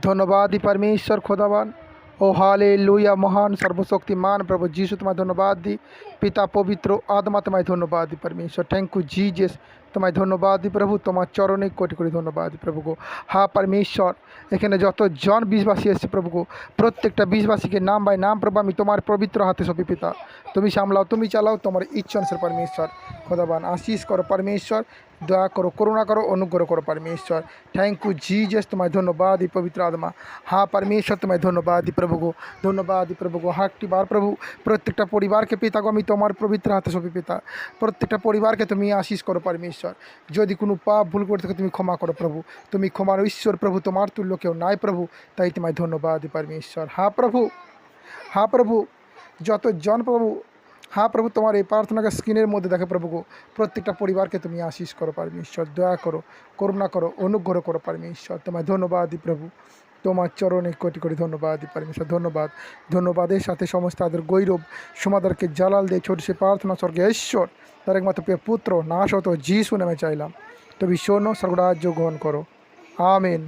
धन्यवाद दी परमेश्वर खुदावन। ओ हालेलुया, महान सर्वशक्तिमान प्रभु जीसु तुम्हें धन्यवाद दी। पिता पवित्र आत्मा तुम्हें धन्यवाद दी परमेश्वर। थैंक यू जीजस, तुम्हें धन्यवाद दी प्रभु। तुम्हार चरणे कोटि कोटि धन्यवाद दी प्रभु को। हाँ परमेश्वर, एखाने যত জন বিশ্ববাসী এসেছে প্রভু গো, প্রত্যেকটা বিশ্ববাসীকে নাম বাই নাম প্রভু আমি তোমার পবিত্র হাতে সঁপি পিতা। তুমি সামলাও, তুমি চালাও, তোমার ইচ্ছা অনুসারে परमेश्वर खुदावन आशीष करो परमेश्वर, दया करो, करुणा करो, अनुग्रह करो परमेश्वर। थैंक यू जीजस, तुम्हें धन्यवाद दी पवित्र आत्मा। हाँ परमेश्वर, तुम्हें धन्यवाद दी प्रभु को, धन्यवाद दी प्रभु को। हाँ একটি বার প্রভু প্রত্যেকটা পরিবারকে পিতা গো আমি তোমার পবিত্র হাতে সঁপি পিতা। প্রত্যেকটা পরিবারকে তুমি আশীষ করো परमेश्वर। যদি কোনো পাপ ভুল করে থাকে তুমি ক্ষমা করো প্রভু। তুমি ক্ষমার ঈশ্বর প্রভু, তোমার তুল্য কেউ নাই প্রভু। তাই তোমায় ধন্যবাদ दी परमेश्वर। हाँ प्रभु, हाँ प्रभु, যতজন প্রভু हाँ प्रभु तुम्हारे प्रार्थना का स्क्रीनर मध्य देखे प्रभु को प्रत्येकटा परिवार के तुम्हें आशीष करो परमेश्वर, दया करो, करुणा करो, अनुग्रह करो परमेश्वर। तुम्हें धन्यवाद दी प्रभु, তোমার চরণে কোটি কোটি ধন্যবাদ दी परमेश्वर। ধন্যবাদ, ধন্যবাদের সাথে সমস্ত তাদের গৌরব সমাদারকে জালাল দিয়ে ছোট সে প্রার্থনা স্বর্গে ঈশ্বর তার একমাত্র প্রিয় পুত্র নাশ হতো যিশু নামে চাইলাম। তবে শোনো, স্বর্গরাজ্য গ্রহণ করো। আমিন।